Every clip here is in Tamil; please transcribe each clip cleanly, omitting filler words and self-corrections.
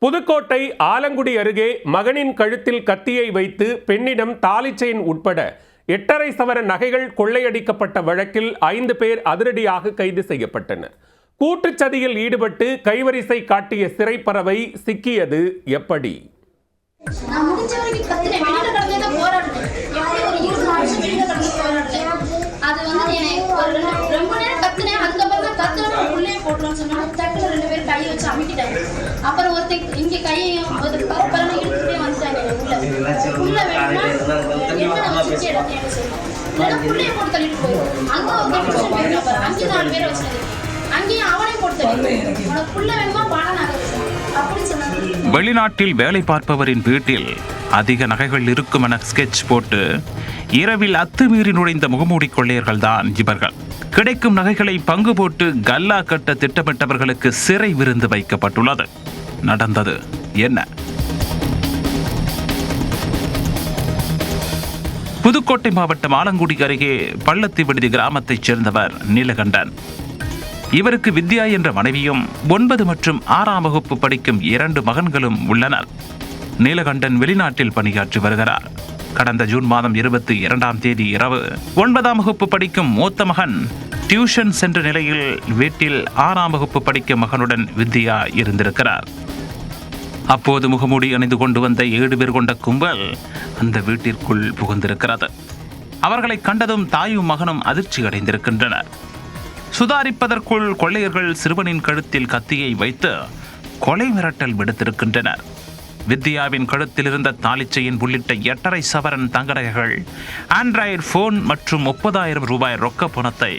புதுக்கோட்டை ஆலங்குடி அருகே மகனின் கழுத்தில் கத்தியை வைத்து பெண்ணிடம் தாலி செயின் உட்பட 8.5 சவர நகைகள் கொள்ளையடிக்கப்பட்ட வழக்கில் 5 பேர் அதிரடியாக கைது செய்யப்பட்டனர். கூட்டுச்சதியில் ஈடுபட்டு கைவரிசை காட்டிய சிறைப்பறவை சிக்கியது எப்படி? அப்புறம் ஒருத்தர் இங்க கையையும் பரப்பரன்னு இழுத்துட்டே வந்துட்டாங்க. உள்ள வேணும்னா என்ன வச்சு புள்ளைய போட்டு தள்ளிட்டு போயிடும். அங்க அங்கே 4 பேரை வச்சுட்டு அங்கேயும் அவனை போட்டு தள்ளிட்டு உனக்கு புள்ள வேணுமா பணம் நகை அப்படி சொன்னாங்க. வெளிநாட்டில் வேலை பார்ப்பவரின் வீட்டில் அதிக நகைகள் இருக்கும் என ஸ்கெட்ச் போட்டு இரவில் அத்துமீறி நுழைந்த முகமூடி கொள்ளையர்கள் தான் இவர்கள். கிடைக்கும் நகைகளை பங்கு போட்டு கல்லா கட்ட திட்டமிட்டவர்களுக்கு சிறை விருந்து வைக்கப்பட்டுள்ளது. நடந்தது என்ன? புதுக்கோட்டை மாவட்டம் ஆலங்குடி அருகே பள்ளத்தி விடுதி கிராமத்தைச் சேர்ந்தவர் நீலகண்டன். இவருக்கு வித்யா என்ற மனைவியும் 9 மற்றும் 6ஆம் வகுப்பு படிக்கும் 2 மகன்களும் உள்ளனர். நீலகண்டன் வெளிநாட்டில் பணியாற்றி வருகிறார். கடந்த ஜூன் மாதம் 22ஆம் தேதி இரவு 9ஆம் வகுப்பு படிக்கும் மூத்த மகன் டியூஷன் சென்ற நிலையில் வீட்டில் 6ஆம் வகுப்பு படிக்கும் மகனுடன் வித்யா இருந்திருக்கிறார். அப்போது முகமூடி அணிந்து கொண்டு வந்த 7 பேர் கொண்ட கும்பல் அந்த வீட்டிற்குள் புகுந்திருக்கிறது. அவர்களை கண்டதும் தாயும் மகனும் அதிர்ச்சி அடைந்திருக்கின்றனர். சுதாரிப்பதற்குள் கொள்ளையர்கள் சிறுவனின் கழுத்தில் கத்தியை வைத்து கொலை மிரட்டல் விடுத்திருக்கின்றனர். வித்யாவின் கழுத்தில் இருந்த தாலிச்செயின் உள்ளிட்ட 8.5 சவரன் தங்க நகைகள், ஆண்ட்ராய்டு போன் மற்றும் 30,000 ரூபாய் ரொக்க பணத்தை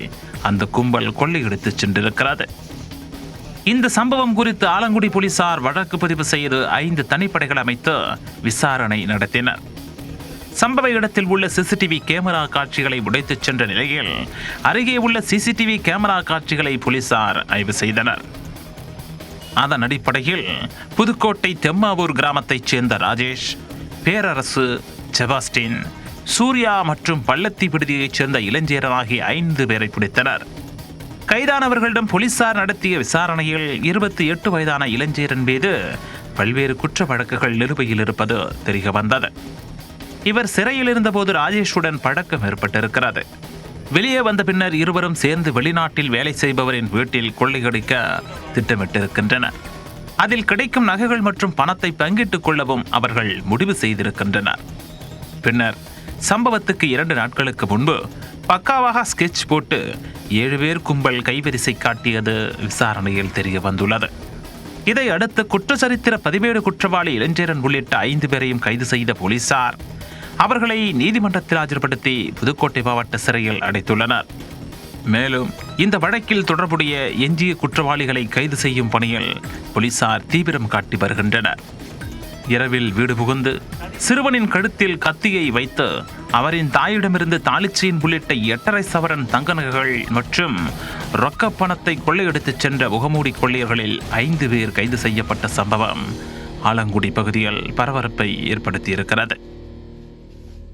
அந்த கும்பல் கொள்ளையடித்துச் சென்றிருக்கிறது. இந்த சம்பவம் குறித்து ஆலங்குடி போலீசார் வழக்கு பதிவு செய்து 5 தனிப்படைகள் அமைத்து விசாரணை நடத்தினர். சம்பவ இடத்தில் உள்ள சிசிடிவி கேமரா காட்சிகளை உடைத்துச் சென்ற நிலையில் அருகே உள்ள சிசிடிவி கேமரா காட்சிகளை போலீசார் ஆய்வு செய்தனர். அதன் அடிப்படையில் புதுக்கோட்டை தெம்மாவூர் கிராமத்தைச் சேர்ந்த ராஜேஷ், பேரரசு, செபாஸ்டின், சூர்யா மற்றும் பள்ளத்தி விடுதியைச் சேர்ந்த இளைஞர் ஆகிய 5 பேரை பிடித்தனர். கைதானவர்களிடம் போலீசார் நடத்திய விசாரணையில் 28 வயதான இளைஞரின் மீது பல்வேறு குற்ற வழக்குகள் நிலுவையில் இருப்பது தெரிய வந்தது. இவர் சிறையில் இருந்தபோது ராஜேஷுடன் பழக்கம் ஏற்பட்டிருக்கிறது. வெளியே வந்த பின்னர் இருவரும் சேர்ந்து வெளிநாட்டில் வேலை செய்பவரின் வீட்டில் கொள்ளையடிக்க திட்டமிட்டிருக்கின்றனர். அதில் கிடைக்கும் நகைகள் மற்றும் பணத்தை பங்கிட்டுக் கொள்ளவும் அவர்கள் முடிவு செய்திருக்கின்றனர். பின்னர் சம்பவத்துக்கு 2 நாட்களுக்கு முன்பு பக்காவாக ஸ்கெட்ச் போட்டு 7 பேர் கும்பல் கைவரிசை காட்டியது விசாரணையில் தெரிய வந்துள்ளது. இதை அடுத்து குற்றச்சரித்திர 17 குற்றவாளி இளைஞரன் உள்ளிட்ட 5 பேரையும் கைது செய்த போலீசார் அவர்களை நீதிமன்றத்தில் ஆஜர்படுத்தி புதுக்கோட்டை மாவட்ட சிறையில் அடைத்துள்ளனர். மேலும் இந்த வழக்கில் தொடர்புடைய எஞ்சிய குற்றவாளிகளை கைது செய்யும் பணியில் போலீசார் தீவிரம் காட்டி வருகின்றனர். இரவில் வீடு புகுந்து சிறுவனின் கழுத்தில் கத்தியை வைத்து அவரின் தாயிடமிருந்து தாலிச்செயின் உள்ளிட்ட 8.5 சவரன் தங்க நகைகள் மற்றும் ரொக்க பணத்தை கொள்ளையடித்துச் சென்ற முகமூடி கொள்ளையர்களில் 5 பேர் கைது செய்யப்பட்ட சம்பவம் ஆலங்குடி பகுதியில் பரபரப்பை ஏற்படுத்தியிருக்கிறது.